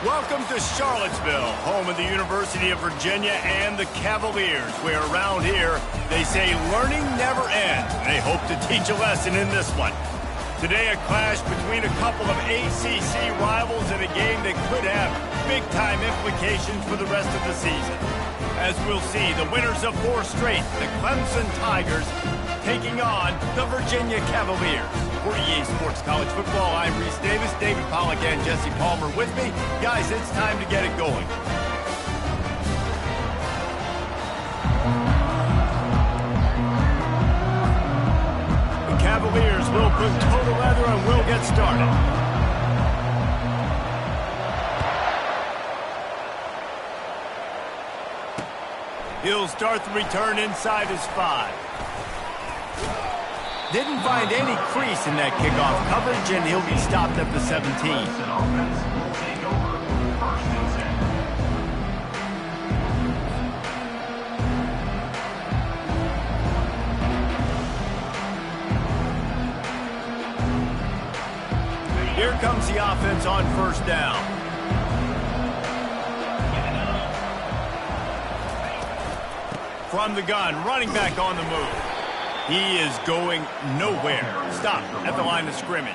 Welcome to Charlottesville, home of the University of Virginia and the Cavaliers, where around here they say learning never ends. They hope to teach a lesson in this one. Today, a clash between a couple of ACC rivals in a game that could have big-time implications for the rest of the season. As we'll see, the winners of 4 straight, the Clemson Tigers, taking on the Virginia Cavaliers. For EA Sports College Football, I'm Reese Davis, David Pollack and Jesse Palmer with me. Guys, it's time to get it going. The Cavaliers will put total leather and we'll get started. He'll start the return inside his 5. Didn't find any crease in that kickoff coverage, and he'll be stopped at the 17. Here comes the offense on first down. From the gun, running back on the move. He is going nowhere. Stop at the line of scrimmage.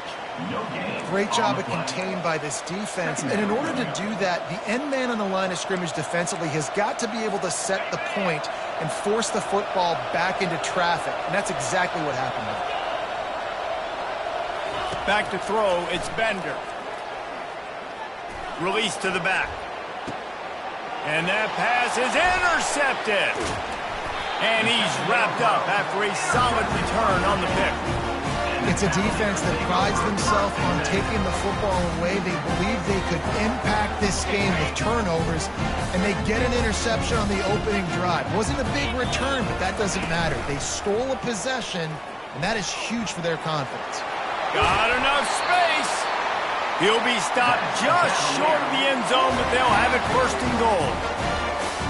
Great job of contained by this defense. And in order to do that, the end man on the line of scrimmage defensively has got to be able to set the point and force the football back into traffic. And that's exactly what happened there. Back to throw, it's Bender. Release to the back. And that pass is intercepted. And he's wrapped up after a solid return on the pick. It's a defense that prides themselves on taking the football away. They believe they could impact this game with turnovers, and they get an interception on the opening drive. Wasn't a big return, but that doesn't matter. They stole a possession, and that is huge for their confidence. Got enough space. He'll be stopped just short of the end zone, but they'll have it first and goal.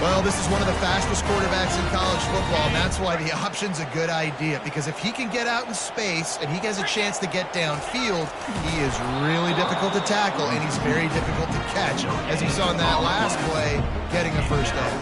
Well, this is one of the fastest quarterbacks in college football, and that's why the option's a good idea. Because if he can get out in space and he has a chance to get downfield, he is really difficult to tackle, and he's very difficult to catch. As you saw in that last play, getting a first down.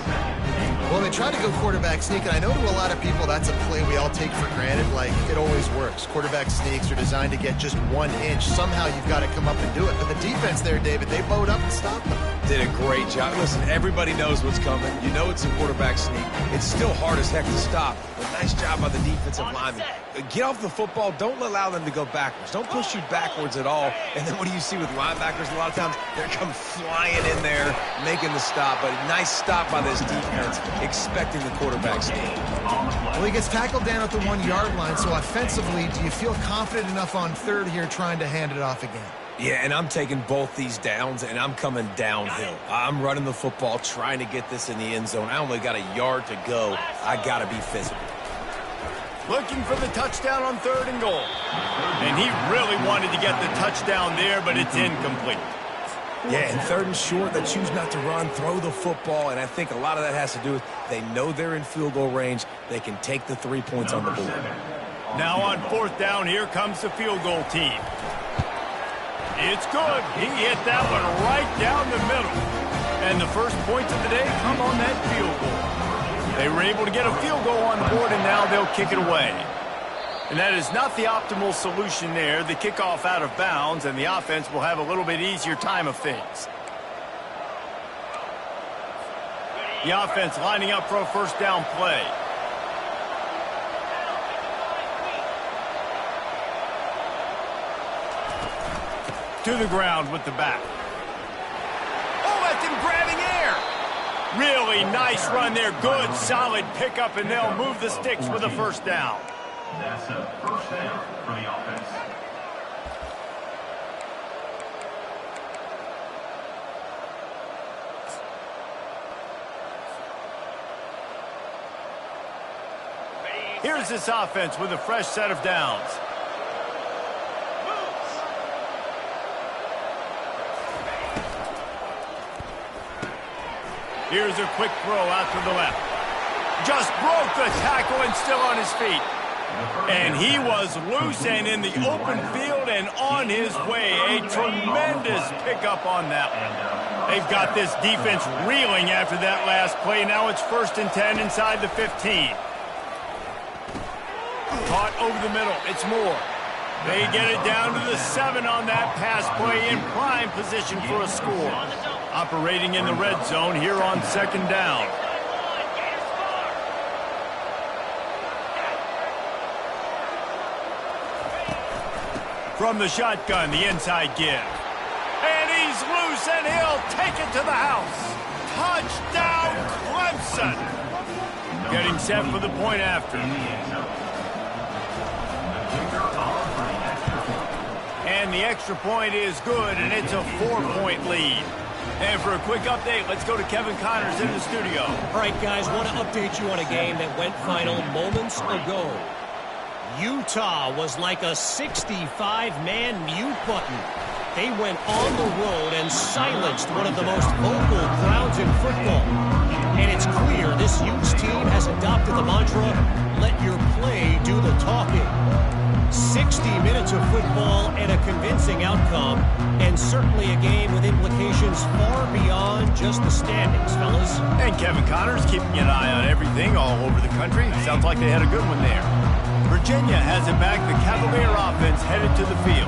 Well, they tried to go quarterback sneak, and I know to a lot of people that's a play we all take for granted, like it always works. Quarterback sneaks are designed to get just 1 inch. Somehow you've got to come up and do it. But the defense there, David, they bowed up and stopped them. Did a great job. Listen, everybody knows what's coming. You know it's a quarterback sneak. It's still hard as heck to stop. But nice job by the defensive lineman. Get off the football. Don't allow them to go backwards. Don't push you backwards at all. And then what do you see with linebackers a lot of times? They come flying in there, making the stop. But a nice stop by this defense, expecting the quarterback sneak. Well, he gets tackled down at the 1-yard line. So offensively, do you feel confident enough on third here trying to hand it off again? Yeah, and I'm taking both these downs, and I'm coming downhill. I'm running the football, trying to get this in the end zone. I only got a yard to go. I got to be physical. Looking for the touchdown on third and goal. And he really wanted to get the touchdown there, but it's incomplete. Yeah, and third and short, they choose not to run, throw the football, and I think a lot of that has to do with they know they're in field goal range. They can take the 3 points on the board. Now on fourth down, here comes the field goal team. It's good. He hit that one right down the middle. And the first points of the day come on that field goal. They were able to get a field goal on the board, and now they'll kick it away. And that is not the optimal solution there. The kickoff out of bounds, and the offense will have a little bit easier time of things. The offense lining up for a first down play. To the ground with the back. Oh, that's him grabbing air. Really nice run there. Good, solid pickup, and they'll move the sticks with a first down. That's a first down for the offense. Here's this offense with a fresh set of downs. Here's a quick throw out to the left. Just broke the tackle and still on his feet. And he was loose and in the open field and on his way. A tremendous pickup on that one. They've got this defense reeling after that last play. Now it's 1st and 10 inside the 15. Caught over the middle. It's Moore. They get it down to the 7 on that pass play, in prime position for a score. Operating in the red zone here on 2nd down. From the shotgun, the inside give. And he's loose, and he'll take it to the house. Touchdown, Clemson. Getting set for the point after. And the extra point is good, and it's a 4-point lead. And for a quick update, let's go to Kevin Connors in the studio. All right, guys, want to update you on a game that went final moments ago. Utah was like a 65-man mute button. They went on the road and silenced one of the most vocal crowds in football. And it's clear this Utes team has adopted the mantra, let your play do the talking. 60 minutes of football and a convincing outcome, and certainly a game with implications far beyond just the standings, fellas. And Kevin Connors keeping an eye on everything all over the country. Sounds like they had a good one there. Virginia has it back. The Cavalier offense headed to the field.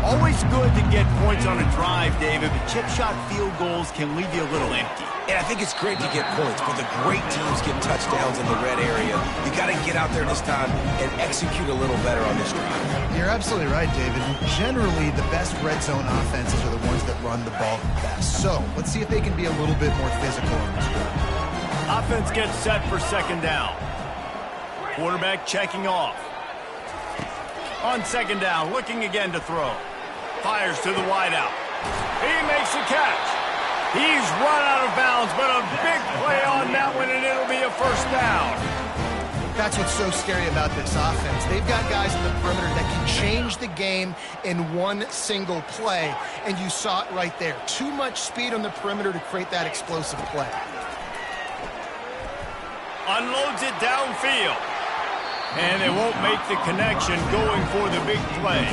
Always good to get points on a drive, David, but chip shot field goals can leave you a little empty. And I think it's great to get points, but the great teams get touchdowns in the red area. You got to get out there this time and execute a little better on this drive. You're absolutely right, David. Generally, the best red zone offenses are the ones that run the ball best. So let's see if they can be a little bit more physical on this drive. Offense gets set for 2nd down. Quarterback checking off. On 2nd down, looking again to throw. Fires to the wideout. He makes the catch. He's run out of bounds, but a big play on that one, and it'll be a 1st down. That's what's so scary about this offense. They've got guys in the perimeter that can change the game in one single play, and you saw it right there. Too much speed on the perimeter to create that explosive play. Unloads it downfield. And they won't make the connection going for the big play.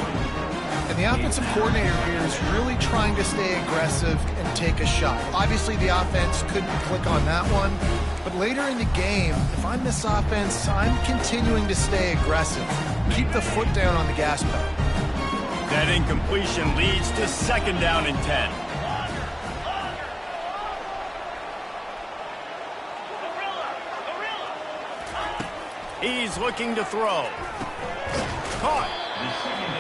And the offensive coordinator here is really trying to stay aggressive and take a shot. Obviously, the offense couldn't click on that one. But later in the game, if I'm this offense, I'm continuing to stay aggressive. Keep the foot down on the gas pedal. That incompletion leads to 2nd down and 10. He's looking to throw. Caught.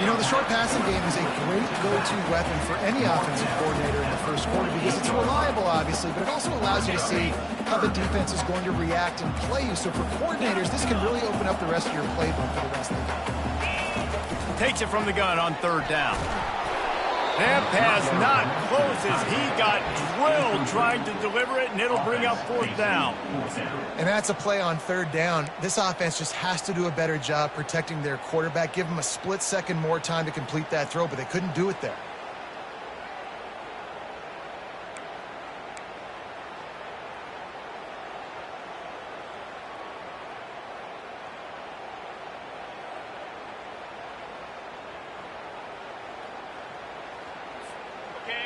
You know, the short passing game is a great go-to weapon for any offensive coordinator in the 1st quarter because it's reliable, obviously, but it also allows you to see how the defense is going to react and play you. So for coordinators, this can really open up the rest of your playbook for the rest of the game. Takes it from the gun on 3rd down. That pass not close as he got drilled trying to deliver it, and it'll bring up 4th down. And that's a play on 3rd down. This offense just has to do a better job protecting their quarterback. Give him a split second more time to complete that throw, but they couldn't do it there.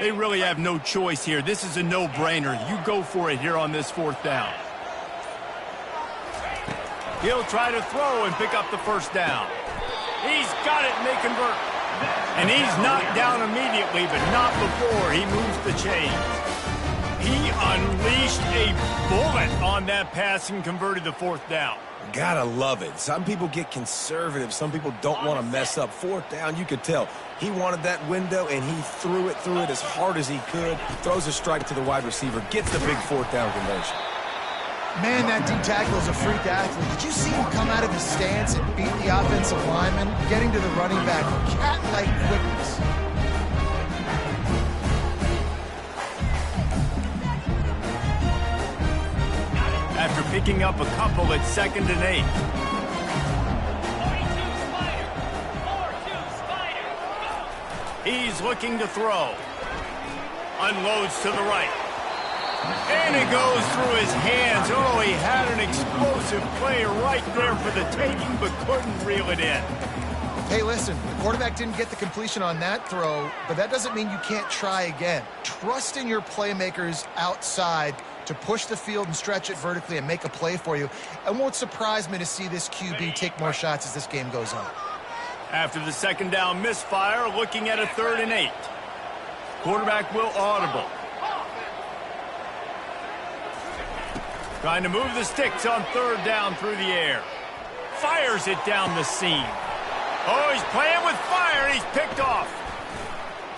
They really have no choice here. This is a no-brainer. You go for it here on this 4th down. He'll try to throw and pick up the 1st down. He's got it, and they convert. And he's knocked down immediately, but not before he moves the chains. He unleashed a bullet on that pass and converted the 4th down. Gotta love it. Some people get conservative. Some people don't want to mess up. 4th down, you could tell. He wanted that window, and he threw it as hard as he could. Throws a strike to the wide receiver. Gets the big 4th down conversion. Man, that D tackle is a freak athlete. Did you see him come out of his stance and beat the offensive lineman, getting to the running back? Cat-like quickness. After picking up a couple, it's 2nd and 8. He's looking to throw. Unloads to the right. And it goes through his hands. Oh, he had an explosive play right there for the taking, but couldn't reel it in. Hey, listen, the quarterback didn't get the completion on that throw, but that doesn't mean you can't try again. Trust in your playmakers outside to push the field and stretch it vertically and make a play for you. It won't surprise me to see this QB take more shots as this game goes on. After the second down misfire, looking at a 3rd and 8. Quarterback will audible. Trying to move the sticks on 3rd down through the air. Fires it down the seam. Oh, he's playing with fire, and he's picked off.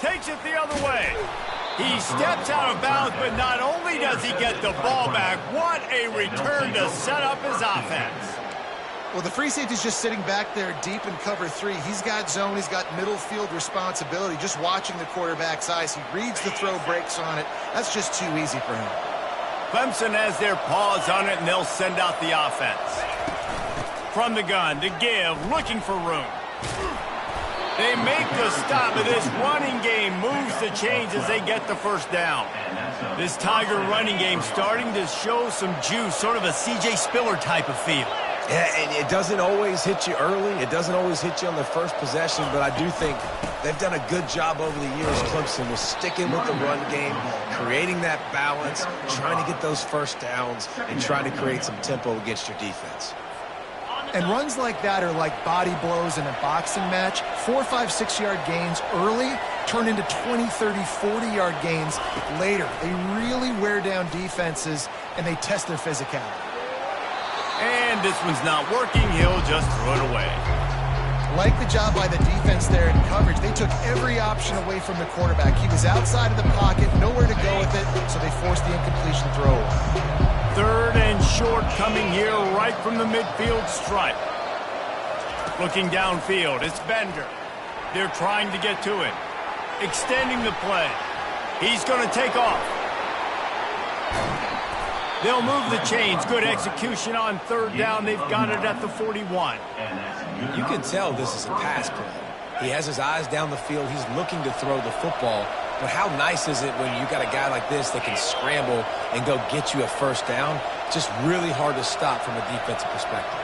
Takes it the other way. He steps out of bounds, but not only does he get the ball back, what a return to set up his offense. Well, the free safety's just sitting back there deep in cover 3. He's got zone. He's got middle field responsibility. Just watching the quarterback's eyes. He reads the throw, breaks on it. That's just too easy for him. Clemson has their paws on it, and they'll send out the offense. From the gun to give, looking for room. They make the stop, but this running game moves the chains as they get the first down. This Tiger running game starting to show some juice, sort of a C.J. Spiller type of feel. Yeah, and it doesn't always hit you early. It doesn't always hit you on the first possession, but I do think they've done a good job over the years, Clemson, with sticking with the run game, creating that balance, trying to get those first downs, and trying to create some tempo against your defense. And runs like that are like body blows in a boxing match. 4, 5, 6-yard gains early turn into 20, 30, 40-yard gains later. They really wear down defenses, and they test their physicality. And this one's not working. He'll just throw it away. Like the job by the defense there in coverage. They took every option away from the quarterback. He was outside of the pocket, nowhere to go with it, so they forced the incompletion throw. 3rd and short coming here right from the midfield stripe. Looking downfield, it's Bender. They're trying to get to it. Extending the play. He's going to take off. They'll move the chains. Good execution on 3rd down. They've got it at the 41. You can tell this is a pass play. He has his eyes down the field. He's looking to throw the football. But how nice is it when you got a guy like this that can scramble and go get you a first down? Just really hard to stop from a defensive perspective.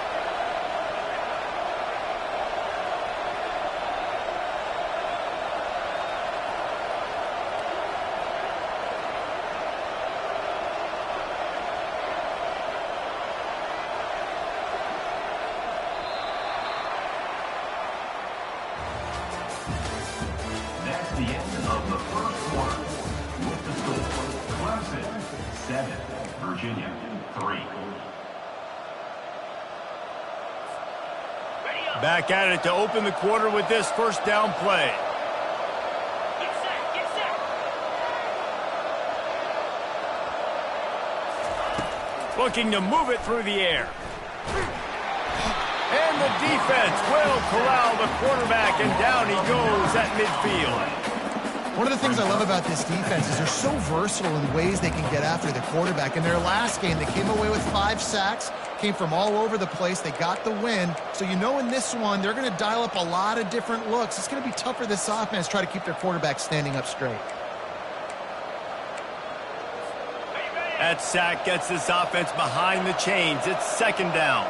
The end of the first quarter with the score, Clemson 7, Virginia 3. Back at it to open the quarter with this first down play. Get set, get set. Looking to move it through the air. And the defense will corral the quarterback, and down he goes at midfield. One of the things I love about this defense is they're so versatile in ways they can get after the quarterback. In their last game, they came away with 5 sacks, came from all over the place. They got the win. So you know in this one, they're going to dial up a lot of different looks. It's going to be tough for this offense to try to keep their quarterback standing up straight. That sack gets this offense behind the chains. It's 2nd down.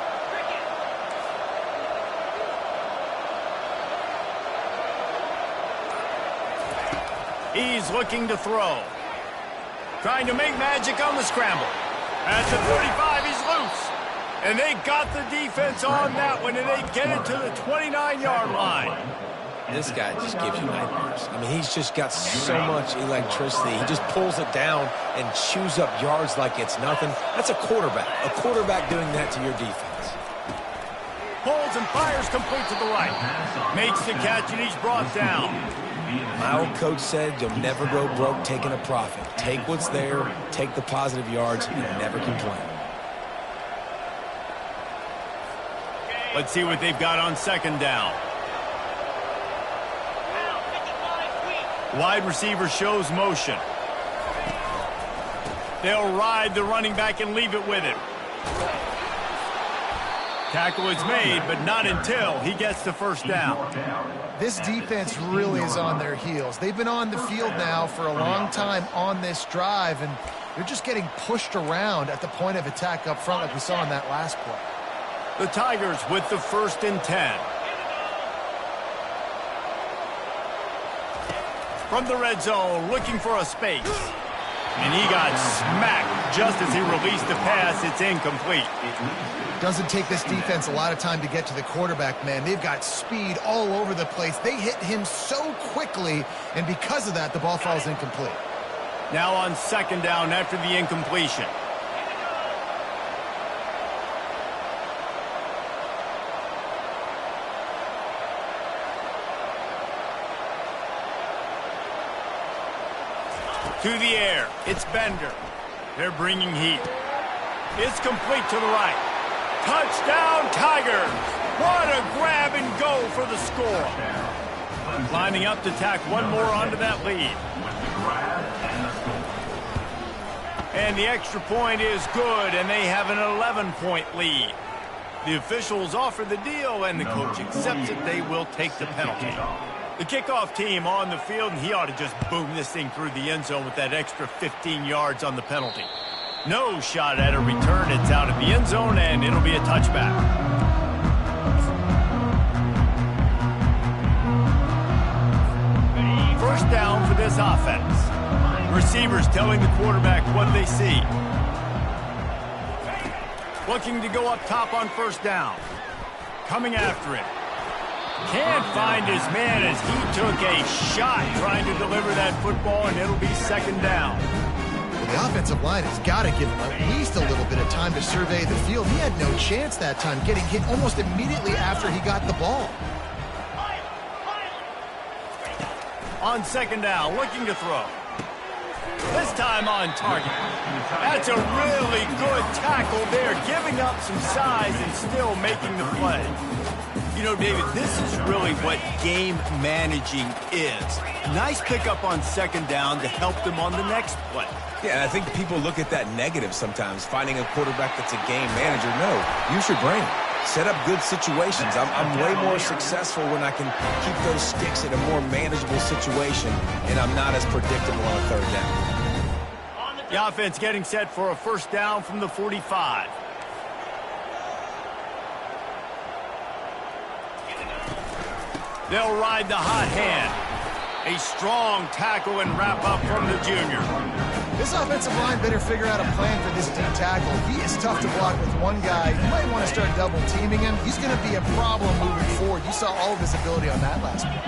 He's looking to throw. Trying to make magic on the scramble. At the 35, he's loose. And they got the defense on that one, and they get it to the 29-yard line. This guy just gives you nightmares. I mean, he's just got so much electricity. He just pulls it down and chews up yards like it's nothing. That's a quarterback. A quarterback doing that to your defense. Pulls and fires complete to the right. Makes the catch, and he's brought down. My old coach said you'll never go broke taking a profit. Take what's there, take the positive yards, and never complain. Let's see what they've got on 2nd down. Wide receiver shows motion. They'll ride the running back and leave it with him. Tackle is made, but not until he gets the first down. This defense really is on their heels. They've been on the field now for a long time on this drive, and they're just getting pushed around at the point of attack up front like we saw in that last play. The Tigers with the 1st and 10. From the red zone, looking for a space. And he got smacked just as he released the pass. It's incomplete. Doesn't take this defense a lot of time to get to the quarterback, man. They've got speed all over the place. They hit him so quickly, and because of that, the ball falls incomplete. Now on second down after the incompletion. To the air. It's Bender. They're bringing heat. It's complete to the right. Touchdown, Tigers! What a grab and go for the score. Lining up to tack one more onto that lead. And the extra point is good, and they have an 11-point lead. The officials offer the deal, and the coach accepts it. They will take the penalty. The kickoff team on the field, and he ought to just boom this thing through the end zone with that extra 15 yards on the penalty. No shot at a return. It's out of the end zone, and it'll be a touchback. First down for this offense. Receivers telling the quarterback what they see. Looking to go up top on first down. Coming after it. Can't find his man as he took a shot trying to deliver that football, and it'll be second down. The offensive line has got to give him at least a little bit of time to survey the field. He had no chance that time, getting hit almost immediately after he got the ball. On second down, looking to throw. This time on target. That's a really good tackle there, giving up some size and still making the play. You know, David, this is really what game managing is. Nice pickup on second down to help them on the next play. Yeah, and I think people look at that negative sometimes, finding a quarterback that's a game manager. No, use your brain. Set up good situations. I'm way more successful when I can keep those sticks in a more manageable situation, and I'm not as predictable on a third down. The offense getting set for a first down from the 45. They'll ride the hot hand. A strong tackle and wrap up from the junior. This offensive line better figure out a plan for this D tackle. He is tough to block with one guy. You might want to start double teaming him. He's going to be a problem moving forward. You saw all of his ability on that last one.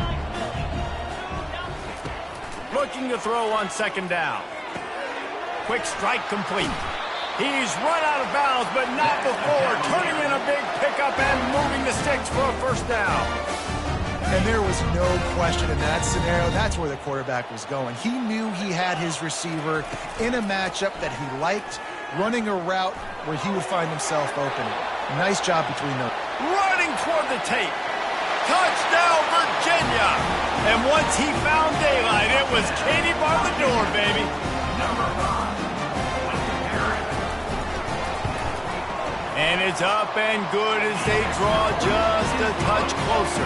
Looking to throw on second down. Quick strike complete. He's run out of bounds, but not before turning in a big pickup and moving the sticks for a first down. And there was no question in that scenario. That's where the quarterback was going. He knew he had his receiver in a matchup that he liked, running a route where he would find himself open. Nice job between them. Running toward the tape. Touchdown, Virginia. And once he found daylight, it was Katie bar the door, baby. And it's up and good as they draw just a touch closer.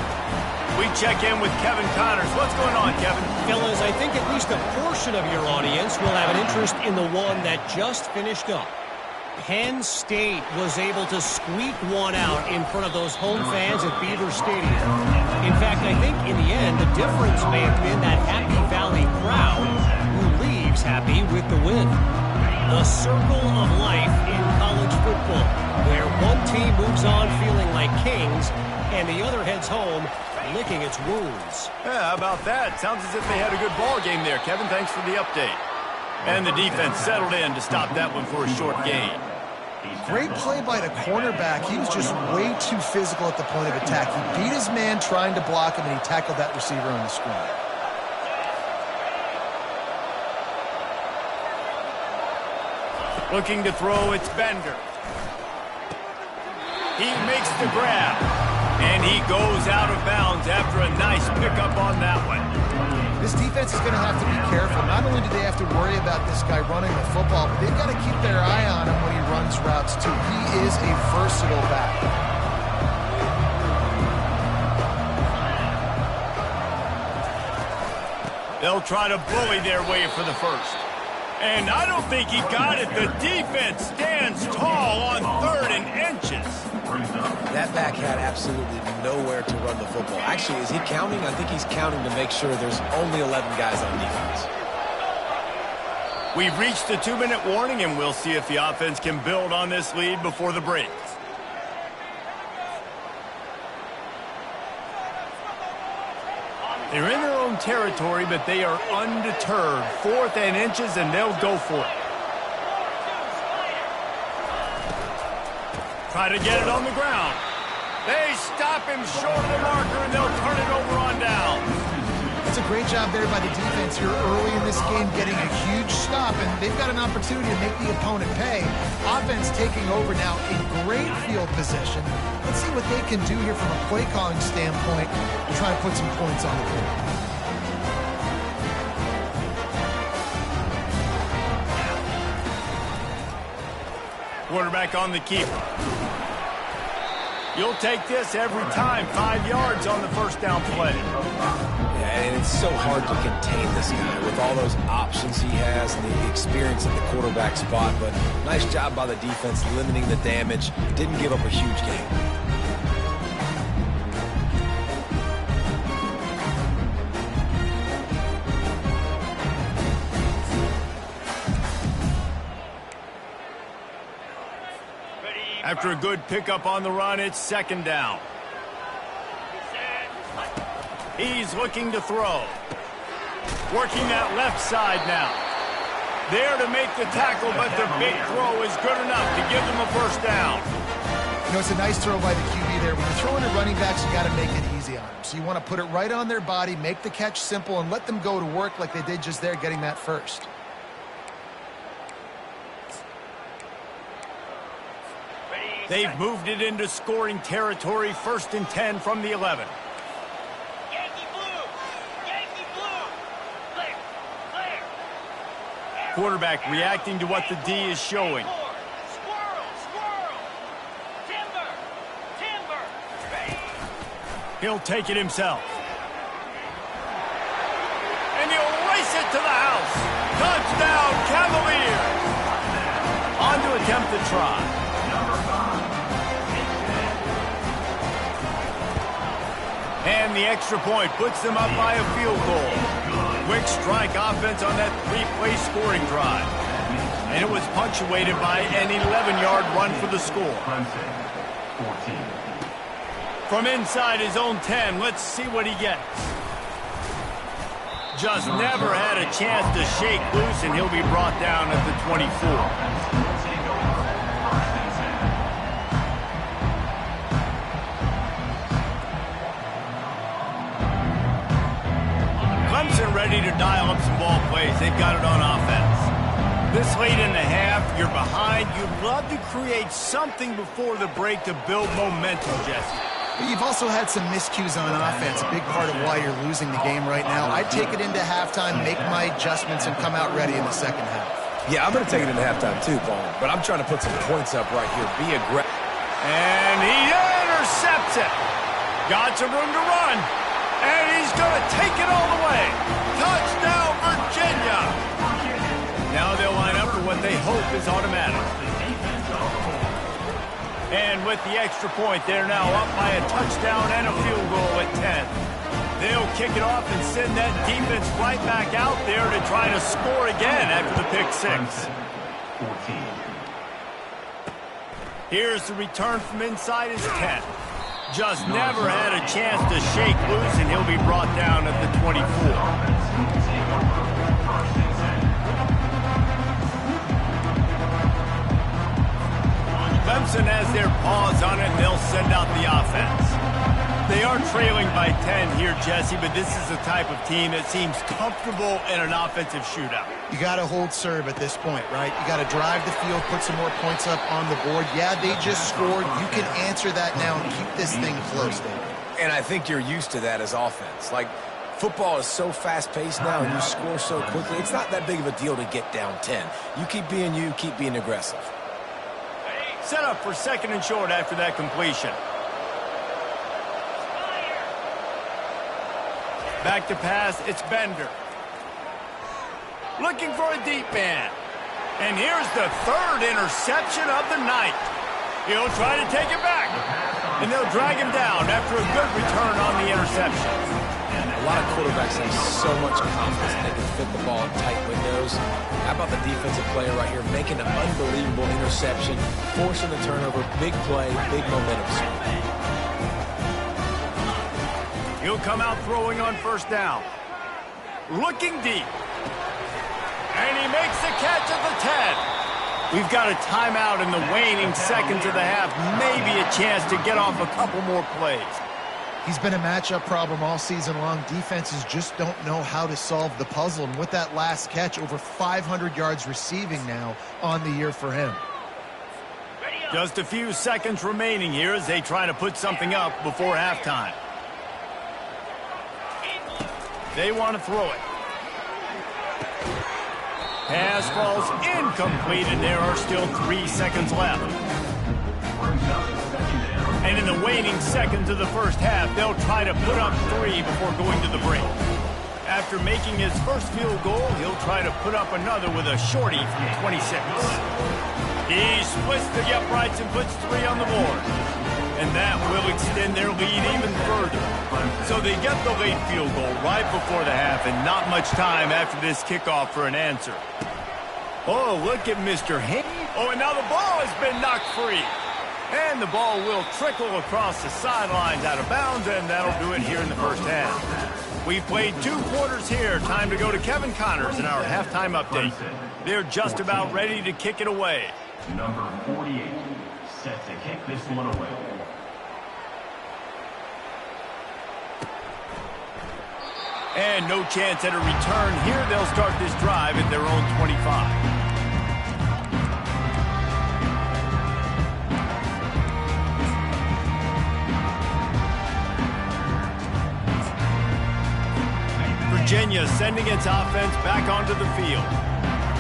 We check in with Kevin Connors. What's going on, Kevin? Fellas, I think at least a portion of your audience will have an interest in the one that just finished up. Penn State was able to squeak one out in front of those home fans at Beaver Stadium. In fact, I think in the end, the difference may have been that Happy Valley crowd who leaves happy with the win. The circle of life in college football, where one team moves on feeling like kings and the other heads home licking its wounds. Yeah, how about that? Sounds as if they had a good ball game there, Kevin. Thanks for the update. And the defense settled in to stop that one for a short gain. Great play by the cornerback. He was just way too physical at the point of attack. He beat his man trying to block him, and he tackled that receiver on the screen. Looking to throw, it's Bender. He makes the grab. And he goes out of bounds after a nice pickup on that one. This defense is going to have to be careful. Not only do they have to worry about this guy running the football, but they've got to keep their eye on him when he runs routes too. He is a versatile back. They'll try to bully their way for the first. And I don't think he got it. The defense stands tall on 3rd and inches. That back had absolutely nowhere to run the football. Actually, is he counting? I think he's counting to make sure there's only 11 guys on defense. We've reached the 2-minute warning, and we'll see if the offense can build on this lead before the break. They're in their own territory, but they are undeterred. 4th and inches, and they'll go for it. Try to get it on the ground. They stop him short of the marker, and they'll turn it over on down. It's a great job there by the defense here early in this game, getting a huge stop, and they've got an opportunity to make the opponent pay. Offense taking over now in great field position. Let's see what they can do here from a play calling standpoint to try to put some points on the board. Quarterback on the keeper. You'll take this every time. 5 yards on the first down play. Yeah, and it's so hard to contain this guy with all those options he has and the experience at the quarterback spot. But nice job by the defense limiting the damage. Didn't give up a huge gain. After a good pickup on the run, it's 2nd down. He's looking to throw. Working that left side now. There to make the tackle, but the big throw is good enough to give them a first down. You know, it's a nice throw by the QB there. When you're throwing at running backs, you got to make it easy on them. So you want to put it right on their body, make the catch simple, and let them go to work like they did just there, getting that first. They've moved it into scoring territory. 1st and 10 from the 11. Yankee blue! Yankee blue! Clear! Clear! Quarterback reacting to what the D is showing. Squirrel! Squirrel! Timber! Timber! He'll take it himself. And he'll race it to the house. Touchdown, Cavaliers! On to attempt the try. And the extra point puts them up by a field goal. Quick strike offense on that 3-play scoring drive. And it was punctuated by an 11-yard run for the score. Clemson, 14. From inside his own 10, let's see what he gets. Just never had a chance to shake loose, and he'll be brought down at the 24. Clemson ready to dial up some ball plays. They've got it on offense. This late in the half, you're behind. You'd love to create something before the break to build momentum, Jesse. But you've also had some miscues on offense, a big part of why you're losing the game right now. I'd take it into halftime, make my adjustments, and come out ready in the second half. Yeah, I'm going to take it into halftime too, Paul. But I'm trying to put some points up right here. Be aggressive. And he intercepts it. Got some room to run. And he's going to take it all the way. Touchdown, Virginia. Now they'll line up for what they hope is automatic. And with the extra point, they're now up by a touchdown and a field goal at 10. They'll kick it off and send that defense right back out there to try to score again after the pick six. 14. Here's the return from inside his 10. Just never had a chance to shake loose, and he'll be brought down at the 24. Clemson has their paws on it, and they'll send out the offense. They are trailing by 10 here, Jesse, but this is the type of team that seems comfortable in an offensive shootout. You got to hold serve at this point, right? You got to drive the field, put some more points up on the board. Yeah, they just scored. You can answer that now and keep this thing close, David. And I think you're used to that as offense. Like, football is so fast-paced now and you score so quickly, it's not that big of a deal to get down 10. You keep being you, keep being aggressive. Set up for 2nd and short after that completion. Back to pass, it's Bender. Looking for a deep man. And here's the 3rd interception of the night. He'll try to take it back. And they'll drag him down after a good return on the interception. A lot of quarterbacks have so much confidence they can fit the ball in tight windows. How about the defensive player right here making an unbelievable interception, forcing the turnover, big play, big momentum swing. He'll come out throwing on first down. Looking deep. And he makes the catch at the 10. We've got a timeout in the waning seconds of the half. Maybe a chance to get off a couple more plays. He's been a matchup problem all season long. Defenses just don't know how to solve the puzzle. And with that last catch, over 500 yards receiving now on the year for him. Just a few seconds remaining here as they try to put something up before halftime. They want to throw it. Pass falls incomplete, and there are still 3 seconds left. And in the waning seconds of the first half, they'll try to put up 3 before going to the break. After making his first field goal, he'll try to put up another with a shorty from 26. He splits the uprights and puts 3 on the board. And that will extend their lead even further. So they get the late field goal right before the half, and not much time after this kickoff for an answer. Oh, look at Mr. Hank. Oh, and now the ball has been knocked free. And the ball will trickle across the sidelines out of bounds, and that'll do it here in the first half. We played 2 quarters here. Time to go to Kevin Connors in our halftime update. They're just about ready to kick it away. Number 48 set to kick this one away. And no chance at a return here. They'll start this drive at their own 25. Virginia sending its offense back onto the field.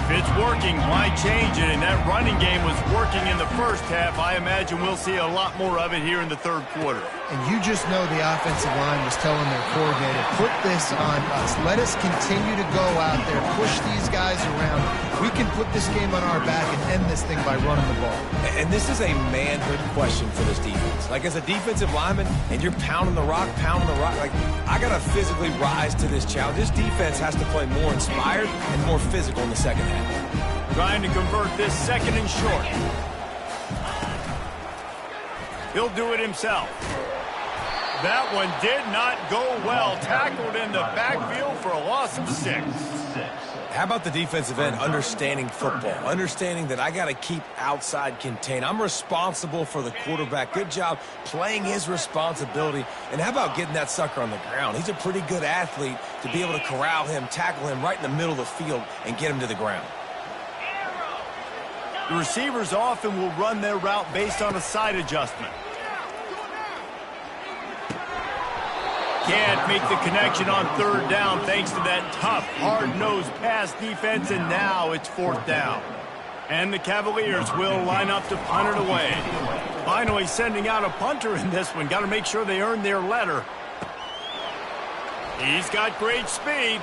If it's working, why change it? And that running game was working in the first half. I imagine we'll see a lot more of it here in the third quarter. And you just know the offensive line was telling their coordinator, put this on us. Let us continue to go out there, push these guys around. We can put this game on our back and end this thing by running the ball. And this is a manhood question for this defense. Like, as a defensive lineman, and you're pounding the rock, like, I got to physically rise to this challenge. This defense has to play more inspired and more physical in the second half. Trying to convert this second and short. He'll do it himself. That one did not go well. Tackled in the backfield for a loss of 6. How about the defensive end understanding football, understanding that I got to keep outside contained. I'm responsible for the quarterback. Good job playing his responsibility. And how about getting that sucker on the ground? He's a pretty good athlete to be able to corral him, tackle him right in the middle of the field and get him to the ground. The receivers often will run their route based on a side adjustment. Can't make the connection on third down thanks to that tough, hard-nosed pass defense, and now it's 4th down. And the Cavaliers will line up to punt it away. Finally sending out a punter in this one. Got to make sure they earn their letter. He's got great speed.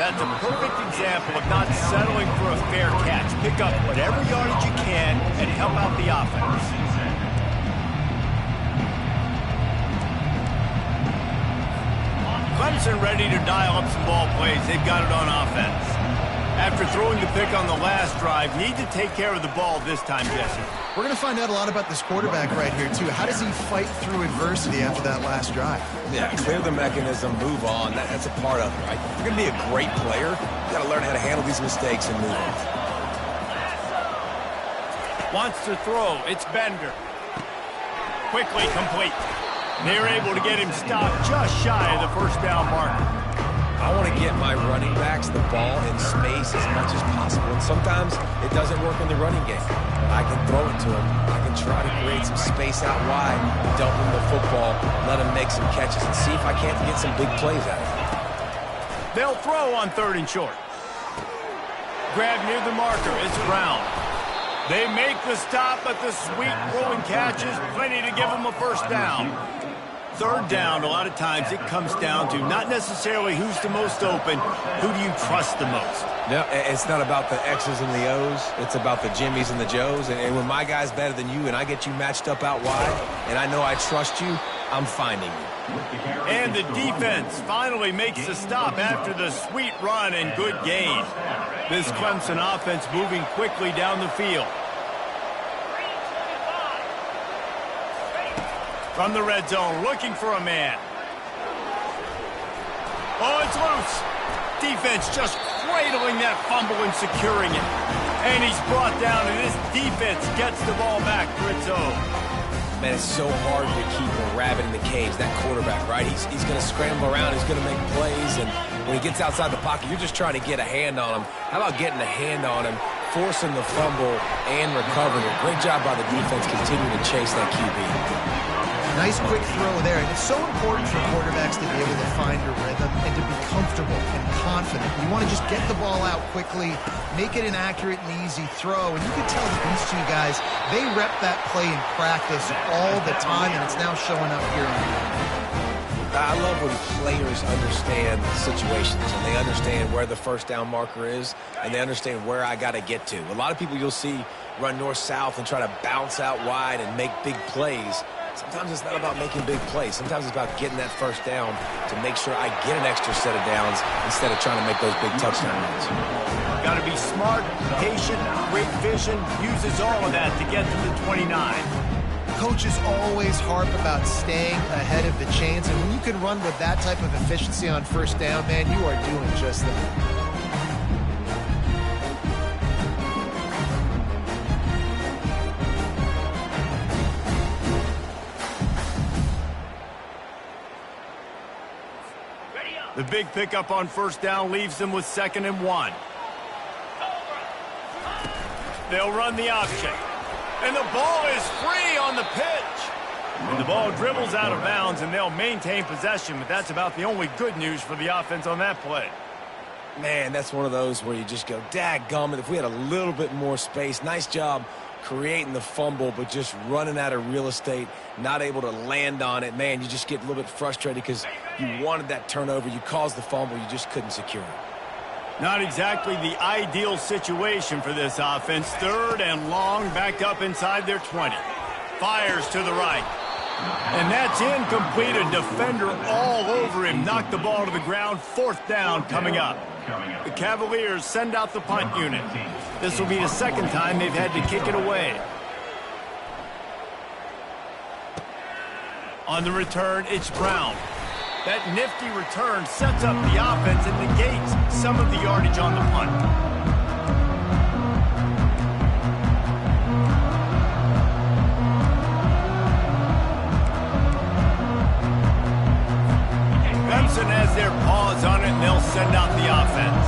That's a perfect example of not settling for a fair catch. Pick up whatever yardage you can and help out the offense. Clemson ready to dial up some ball plays. They've got it on offense. After throwing the pick on the last drive, need to take care of the ball this time, Jesse. We're going to find out a lot about this quarterback right here, too. How does he fight through adversity after that last drive? Yeah, clear the mechanism, move on. That's a part of it, right? If you're going to be a great player, you got to learn how to handle these mistakes and move on. Wants to throw. It's Bender. Quickly complete. They're able to get him stopped just shy of the first down marker. I want to get my running backs the ball in space as much as possible. And sometimes it doesn't work in the running game. I can throw it to him. I can try to create some space out wide, dump him the football, let him make some catches, and see if I can't get some big plays out of him. They'll throw on 3rd and short. Grab near the marker. It's Brown. They make the stop, but the sweet throwing catch is plenty to give them a first down. Third down, a lot of times it comes down to not necessarily who's the most open, who do you trust the most? No, it's not about the X's and the O's. It's about the Jimmies and the Joes. And when my guy's better than you and I get you matched up out wide and I know I trust you, I'm finding you. And the defense finally makes the stop after the sweet run and good gain. This Clemson offense moving quickly down the field. From the red zone, looking for a man. Oh, it's loose. Defense just cradling that fumble and securing it. And he's brought down, and this defense gets the ball back for its own. Man, it's so hard to keep a rabbit in the cage, that quarterback, right? He's going to scramble around, he's going to make plays, and when he gets outside the pocket, you're just trying to get a hand on him. How about getting a hand on him, forcing the fumble, and recovering it? Great job by the defense continuing to chase that QB. Nice quick throw there, and it's so important for quarterbacks to be able to find a rhythm and to be comfortable and confident. You want to just get the ball out quickly, make it an accurate and easy throw, and you can tell that these two guys, they rep that play in practice all the time, and it's now showing up here in the game. I love when players understand situations and they understand where the first down marker is and they understand where I got to get to. A lot of people you'll see run north-south and try to bounce out wide and make big plays. Sometimes it's not about making big plays. Sometimes it's about getting that first down to make sure I get an extra set of downs instead of trying to make those big touchdown runs. Got to be smart, patient, great vision, uses all of that to get to the 29. Coaches always harp about staying ahead of the chains, and when you can run with that type of efficiency on first down, man, you are doing just that. The big pickup on first down leaves them with 2nd and 1. They'll run the option. And the ball is free on the pitch. And the ball dribbles out of bounds, and they'll maintain possession, but that's about the only good news for the offense on that play. Man, that's one of those where you just go, dadgummit, if we had a little bit more space. Nice job creating the fumble, but just running out of real estate, not able to land on it. Man, you just get a little bit frustrated because you wanted that turnover. You caused the fumble. You just couldn't secure it. Not exactly the ideal situation for this offense. 3rd and long, backed up inside their 20. Fires to the right. And that's incomplete. A defender all over him. Knocked the ball to the ground. 4th down coming up. The Cavaliers send out the punt unit. This will be the 2nd time they've had to kick it away. On the return, it's Brown. That nifty return sets up the offense and negates some of the yardage on the punt. Clemson has their paws on it, and they'll send out the offense.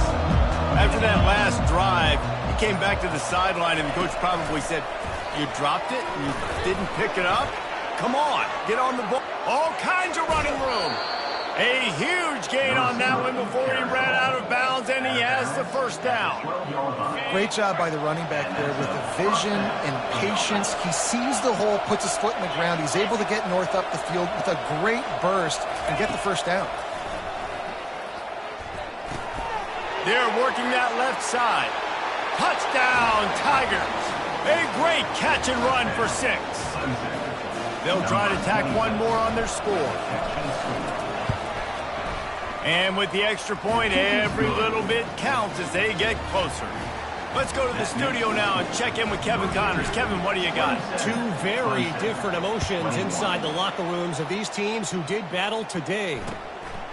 After that last drive, he came back to the sideline, and the coach probably said, "You dropped it? You didn't pick it up? Come on, get on the ball." All kinds of running room. A huge gain on that one before he ran out of bounds, and he has the first down. Great job by the running back there with the vision and patience. He sees the hole, puts his foot in the ground. He's able to get north up the field with a great burst and get the first down. They're working that left side. Touchdown, Tigers. A great catch and run for 6. They'll try to tack one more on their score. And with the extra point, every little bit counts as they get closer. Let's go to the studio now and check in with Kevin Connors. Kevin, what do you got? Two very different emotions inside the locker rooms of these teams who did battle today.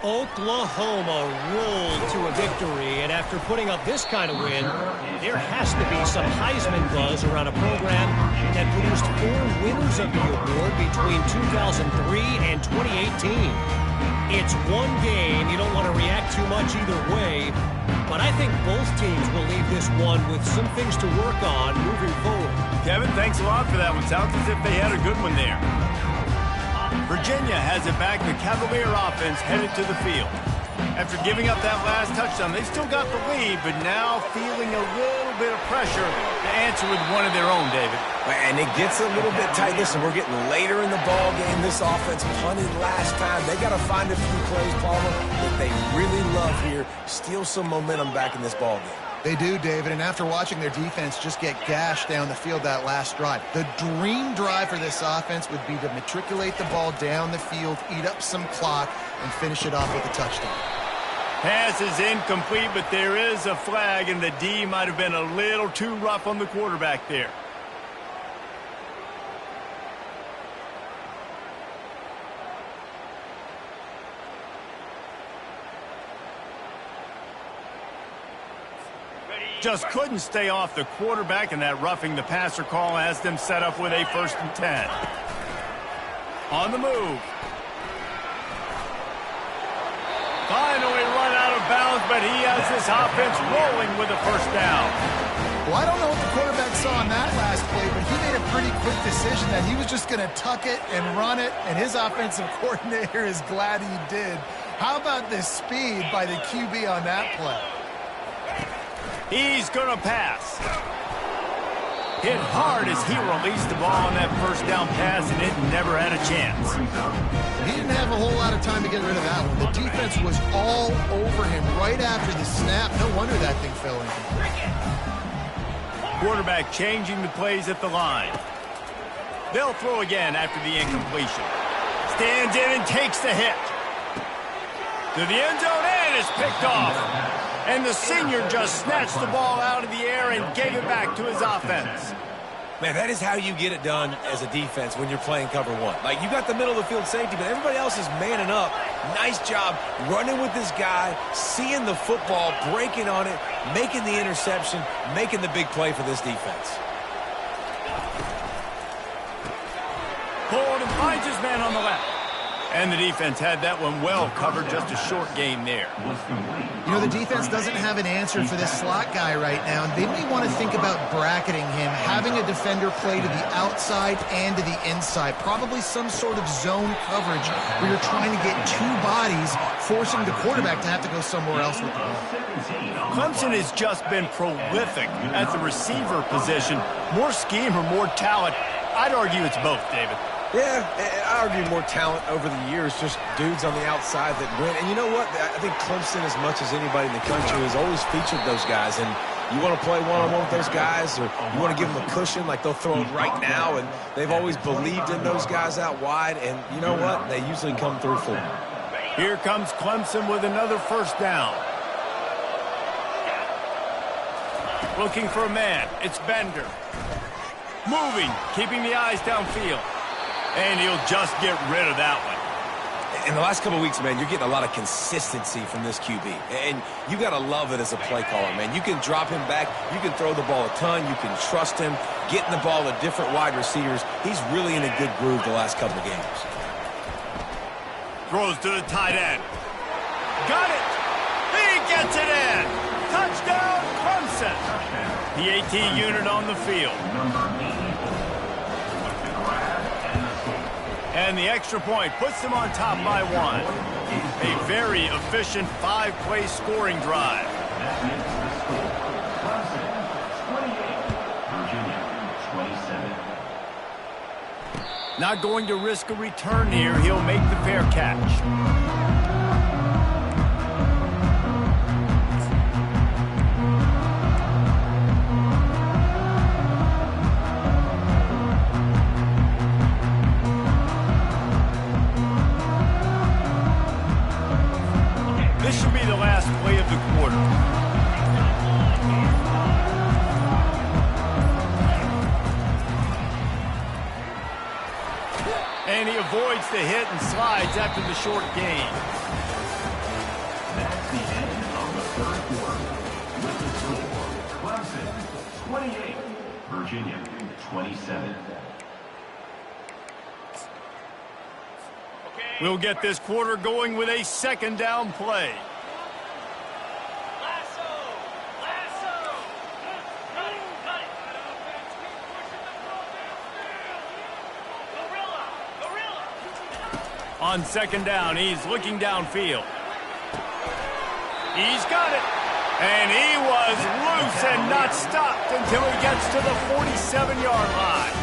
Oklahoma rolled to a victory, and after putting up this kind of win, there has to be some Heisman buzz around a program that produced 4 winners of the award between 2003 and 2018. It's one game. You don't want to react too much either way, but I think both teams will leave this one with some things to work on moving forward. Kevin, thanks a lot for that one. Sounds as if they had a good one there. Virginia has it back. The Cavalier offense headed to the field. After giving up that last touchdown, they still got the lead, but now feeling a little bit of pressure to answer with one of their own, David. And it gets a little bit tight. Listen, we're getting later in the ball game. This offense punted last time. They got to find a few plays, Palmer, that they really love here. Steal some momentum back in this ball game. They do, David, and after watching their defense just get gashed down the field that last drive, the dream drive for this offense would be to matriculate the ball down the field, eat up some clock, and finish it off with a touchdown. Pass is incomplete, but there is a flag, and the D might have been a little too rough on the quarterback there. Just couldn't stay off the quarterback, and that roughing the passer call has them set up with a 1st and 10. On the move. Finally run out of bounds, but he has this offense rolling with a 1st down. Well, I don't know what the quarterback saw on that last play, but he made a pretty quick decision that he was just going to tuck it and run it, and his offensive coordinator is glad he did. How about this speed by the QB on that play? He's going to pass. Hit hard as he released the ball on that 1st down pass, and it never had a chance. He didn't have a whole lot of time to get rid of that one. The defense was all over him right after the snap. No wonder that thing fell incomplete. Quarterback changing the plays at the line. They'll throw again after the incompletion. Stands in and takes the hit. To the end zone, and is picked off. And the senior just snatched the ball out of the air and gave it back to his offense. Man, that is how you get it done as a defense when you're playing cover one. Like, you got the middle of the field safety, but everybody else is manning up. Nice job running with this guy, seeing the football, breaking on it, making the interception, making the big play for this defense. Pulled and finds his man on the left. And the defense had that one well covered, just a short game there. You know, the defense doesn't have an answer for this slot guy right now, and they may want to think about bracketing him, having a defender play to the outside and to the inside, probably some sort of zone coverage where you're trying to get two bodies, forcing the quarterback to have to go somewhere else with the ball. Clemson has just been prolific at the receiver position. More scheme or more talent? I'd argue it's both, David. Yeah, I argue more talent over the years, just dudes on the outside that win. And you know what? I think Clemson, as much as anybody in the country, has always featured those guys. And you want to play one-on-one with those guys, or you want to give them a cushion like they'll throw it right now. And they've always believed in those guys out wide. And you know what? They usually come through for them. Here comes Clemson with another 1st down. Looking for a man. It's Bender. Moving, keeping the eyes downfield. And he'll just get rid of that one. In the last couple of weeks, man, you're getting a lot of consistency from this QB. And you got to love it as a play caller, man. You can drop him back. You can throw the ball a ton. You can trust him. Getting the ball to different wide receivers. He's really in a good groove the last couple of games. Throws to the tight end. Got it. He gets it in. Touchdown, Clemson. The AT unit on the field. And the extra point puts them on top by 1. A very efficient 5-play scoring drive. Not going to risk a return here. He'll make the fair catch. This should be the last play of the quarter. And he avoids the hit and slides after the short gain. That's the end of the 3rd quarter. With the score, Clemson 28, Virginia 27. We'll get this quarter going with a 2nd down play. Lasso! Lasso! Cut it! Cut it! Gorilla! Gorilla! On 2nd down, he's looking downfield. He's got it. And he was loose and not stopped until he gets to the 47-yard line.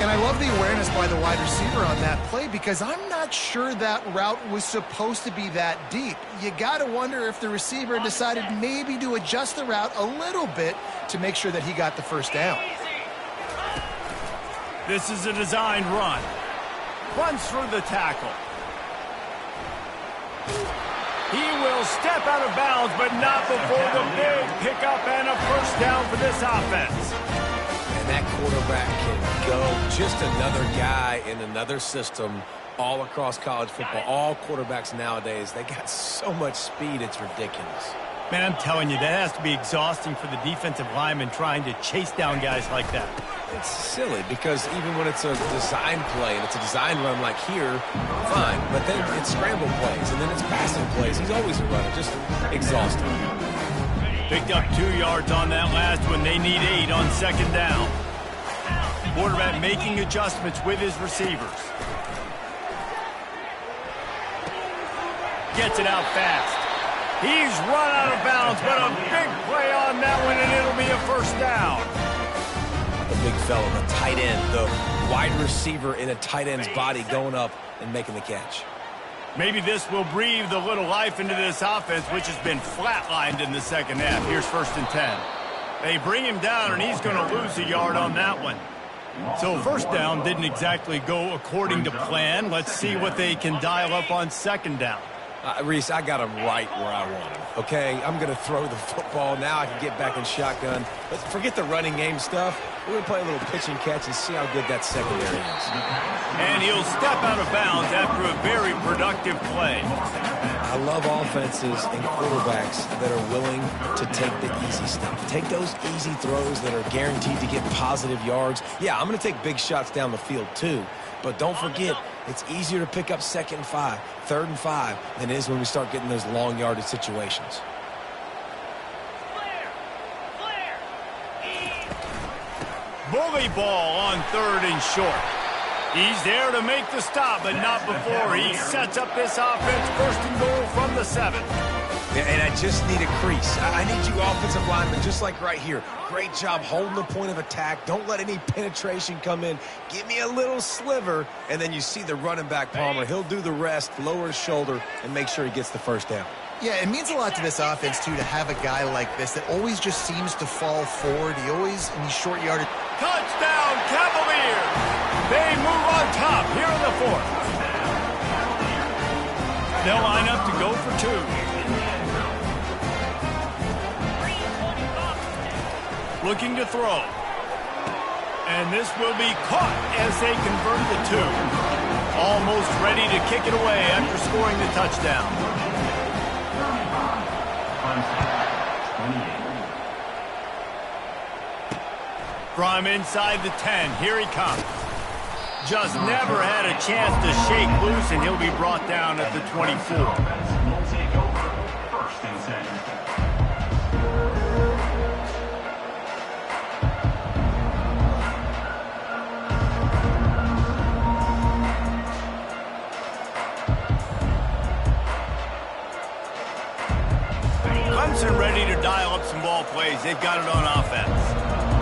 And I love the awareness by the wide receiver on that play because I'm not sure that route was supposed to be that deep. You got to wonder if the receiver decided maybe to adjust the route a little bit to make sure that he got the first down. This is a designed run. Runs through the tackle. He will step out of bounds, but not before the big pickup and a first down for this offense. And that quarterback can go. Just another guy in another system all across college football. All quarterbacks nowadays, they got so much speed, it's ridiculous. Man, I'm telling you, that has to be exhausting for the defensive lineman trying to chase down guys like that. It's silly because even when it's a design play and it's a design run like here, fine. But then it's scramble plays and then it's passing plays. He's always a runner, just exhausting. Picked up 2 yards on that last one. They need 8 on second down. Quarterback making adjustments with his receivers. Gets it out fast. He's run out of bounds, but a big play on that one, and it'll be a first down. The big fella, the tight end, the wide receiver in a tight end's body going up and making the catch. Maybe this will breathe a little life into this offense, which has been flatlined in the second half. Here's 1st and 10. They bring him down, and he's going to lose a yard on that one. So first down didn't exactly go according to plan. Let's see what they can dial up on second down. Reese, I got him right where I want him, okay? I'm going to throw the football. Now I can get back in shotgun. Let's forget the running game stuff. We're going to play a little pitch and catch and see how good that secondary is. And he'll step out of bounds after a very productive play. I love offenses and quarterbacks that are willing to take the easy stuff. Take those easy throws that are guaranteed to get positive yards. Yeah, I'm going to take big shots down the field too. But don't forget, it's easier to pick up 2nd and 5, 3rd and 5 than it is when we start getting those long yardage situations. Bully ball on 3rd and short. He's there to make the stop, but not before he sets up this offense 1st and goal from the 7. And I just need a crease. I need you offensive linemen, just like right here. Great job holding the point of attack. Don't let any penetration come in. Give me a little sliver, and then you see the running back, Palmer. He'll do the rest, lower his shoulder, and make sure he gets the first down. Yeah, it means a lot to this offense, too, to have a guy like this that always just seems to fall forward. He always, in these short yardage. Touchdown, Cavaliers! They move on top here in the 4th. They'll line up to go for 2. Looking to throw. And this will be caught as they convert the 2. Almost ready to kick it away after scoring the touchdown. From inside the 10, here he comes. Just never had a chance to shake loose, and he'll be brought down at the 24. Will take over 1st and 10. Clemson ready to dial up some ball plays. They've got it on offense.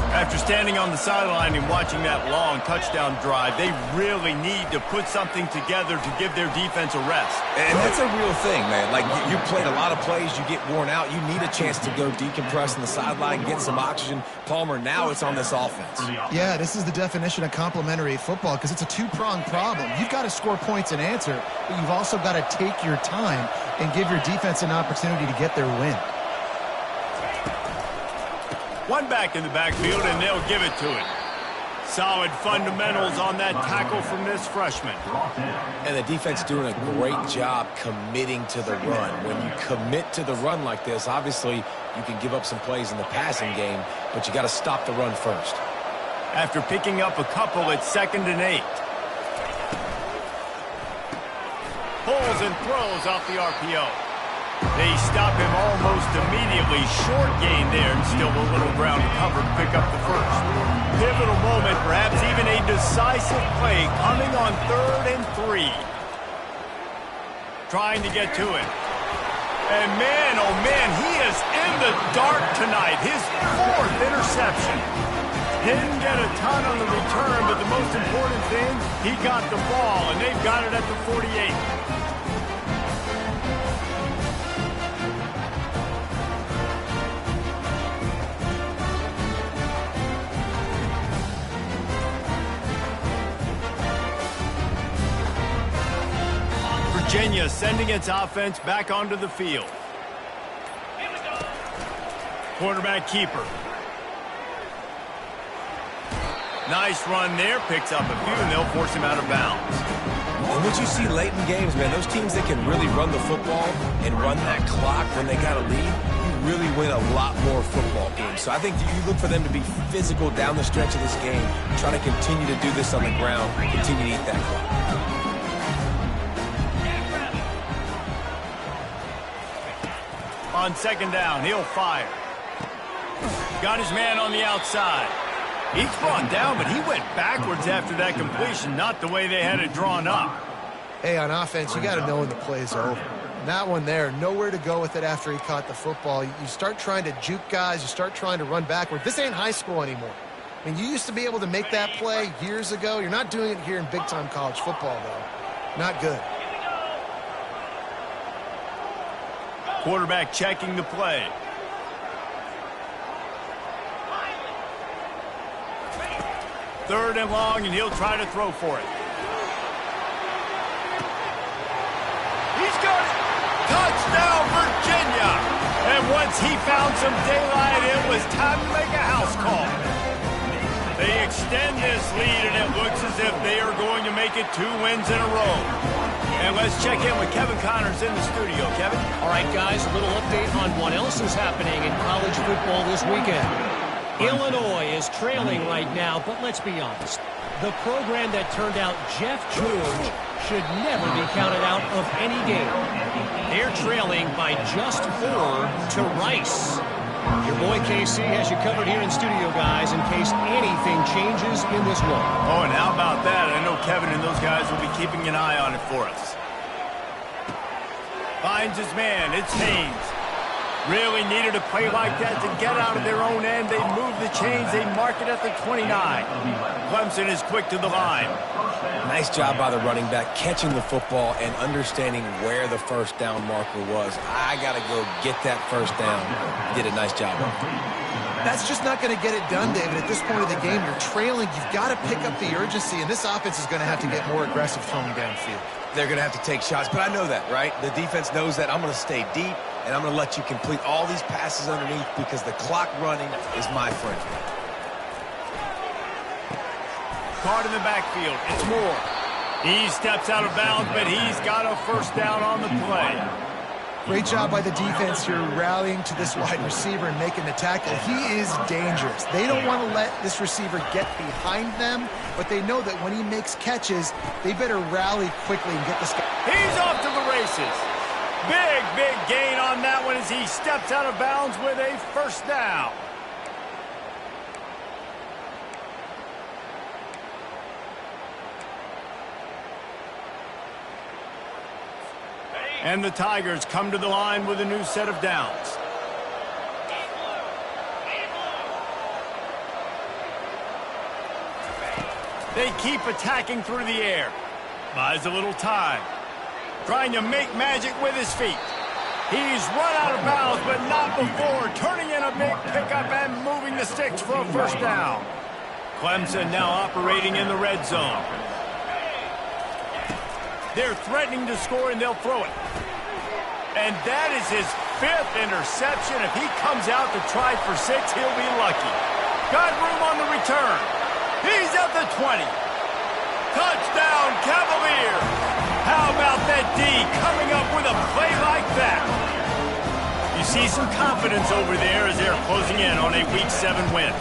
After standing on the sideline and watching that long touchdown drive, they really need to put something together to give their defense a rest. And that's a real thing, man. Like, you played a lot of plays, you get worn out. You need a chance to go decompress on the sideline, get some oxygen. Palmer, now it's on this offense. Yeah, this is the definition of complementary football because it's a two-pronged problem. You've got to score points and answer, but you've also got to take your time and give your defense an opportunity to get their win. One back in the backfield, and they'll give it to it. Solid fundamentals on that tackle from this freshman. And the defense doing a great job committing to the run. When you commit to the run like this, obviously you can give up some plays in the passing game, but you got to stop the run first. After picking up a couple at 2nd and 8. Pulls and throws off the RPO. They stop him almost immediately. Short gain there, and still a little ground to cover to pick up the first. Pivotal moment, perhaps even a decisive play coming on 3rd and 3. Trying to get to it. And man, oh man, he is in the dark tonight. His 4th interception. Didn't get a ton on the return, but the most important thing, he got the ball, and they've got it at the 48. Virginia sending its offense back onto the field. Quarterback keeper. Nice run there. Picks up a few, and they'll force him out of bounds. And what you see late in games, man, those teams that can really run the football and run that clock when they got a lead, you really win a lot more football games. So I think you look for them to be physical down the stretch of this game, try to continue to do this on the ground, continue to eat that clock. On 2nd down, he'll fire. Got his man on the outside. He's brought down, but he went backwards after that completion, not the way they had it drawn up. Hey, on offense, you got to know when the play's over. That one there, nowhere to go with it after he caught the football. You start trying to juke guys. You start trying to run backward. This ain't high school anymore. I mean, you used to be able to make that play years ago. You're not doing it here in big-time college football, though. Not good. Quarterback checking the play. Third and long, and he'll try to throw for it. He's got it. Touchdown, Virginia. And once he found some daylight, it was time to make a house call. They extend this lead, and it looks as if they are going to make it 2 wins in a row. And let's check in with Kevin Connors in the studio. Kevin? All right, guys, a little update on what else is happening in college football this weekend. Illinois is trailing right now, but let's be honest. The program that turned out Jeff George should never be counted out of any game. They're trailing by just 4 to Rice. Your boy KC has you covered here in studio, guys, in case anything changes in this one. Oh, and how about that? I know Kevin and those guys will be keeping an eye on it for us. Finds his man. It's Haynes. Really needed a play like that to get out of their own end. They move the chains. They mark it at the 29. Clemson is quick to the line. Nice job by the running back, catching the football and understanding where the first down marker was. I got to go get that first down. He did a nice job of it. That's just not going to get it done, David. At this point of the game, you're trailing. You've got to pick up the urgency, and this offense is going to have to get more aggressive throwing downfield. They're going to have to take shots, but I know that, right? The defense knows that. I'm going to stay deep, and I'm going to let you complete all these passes underneath because the clock running is my friend. Caught in the backfield. It's Moore. He steps out of bounds, but he's got a first down on the play. Great job by the defense here rallying to this wide receiver and making the tackle. He is dangerous. They don't want to let this receiver get behind them, but they know that when he makes catches, they better rally quickly and get this guy. He's off to the races. Big, big gain on that one as he steps out of bounds with a first down. And the Tigers come to the line with a new set of downs. They keep attacking through the air. Buys a little time. Trying to make magic with his feet. He's run out of bounds, but not before. Turning in a big pickup and moving the sticks for a first down. Clemson now operating in the red zone. They're threatening to score, and they'll throw it. And that is his 5th interception. If he comes out to try for 6, he'll be lucky. Got room on the return. He's at the 20. Touchdown, Cavalier. How about that D coming up with a play like that? You see some confidence over there as they're closing in on a Week 7 win.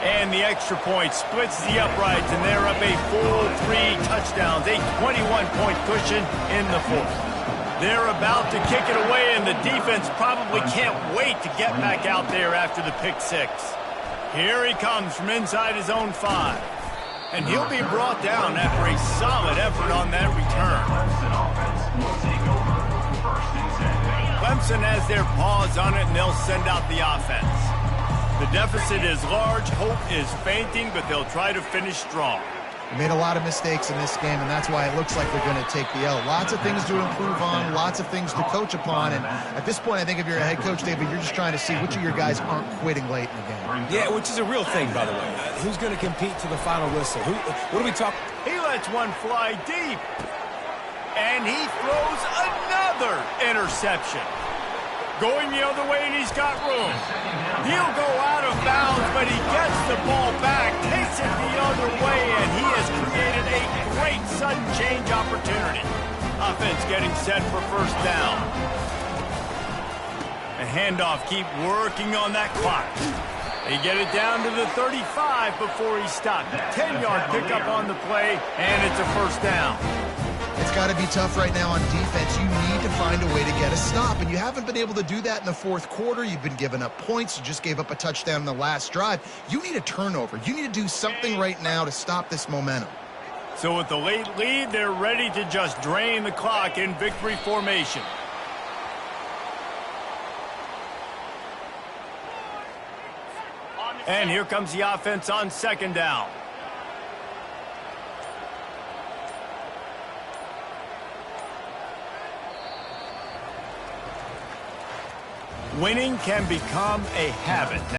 And the extra point splits the uprights, and they're up a full 3 touchdowns, a 21-point cushion in the 4th. They're about to kick it away, and the defense probably can't wait to get back out there after the pick 6. Here he comes from inside his own 5. And he'll be brought down after a solid effort on that return. Clemson has their paws on it, and they'll send out the offense. The deficit is large, hope is fainting, but they'll try to finish strong. They made a lot of mistakes in this game, and that's why it looks like they're going to take the L. Lots of things to improve on, lots of things to coach upon, and at this point, I think if you're a head coach, David, you're just trying to see which of your guys aren't quitting late in the game. Yeah, which is a real thing, by the way. Who's going to compete to the final whistle? What are we talking? He lets one fly deep, and he throws another interception. Going the other way, and he's got room. He'll go out of bounds, but he gets the ball back, takes it the other way, and he has created a great sudden change opportunity. Offense getting set for first down. A handoff, keep working on that clock. They get it down to the 35 before he stopped. 10-yard pickup on the play, and it's a first down. It's got to be tough right now on defense. You need to find a way to get a stop, and you haven't been able to do that in the fourth quarter. You've been giving up points. You just gave up a touchdown in the last drive. You need a turnover. You need to do something right now to stop this momentum. So with the late lead, they're ready to just drain the clock in victory formation. And here comes the offense on second down. Winning can become a habit.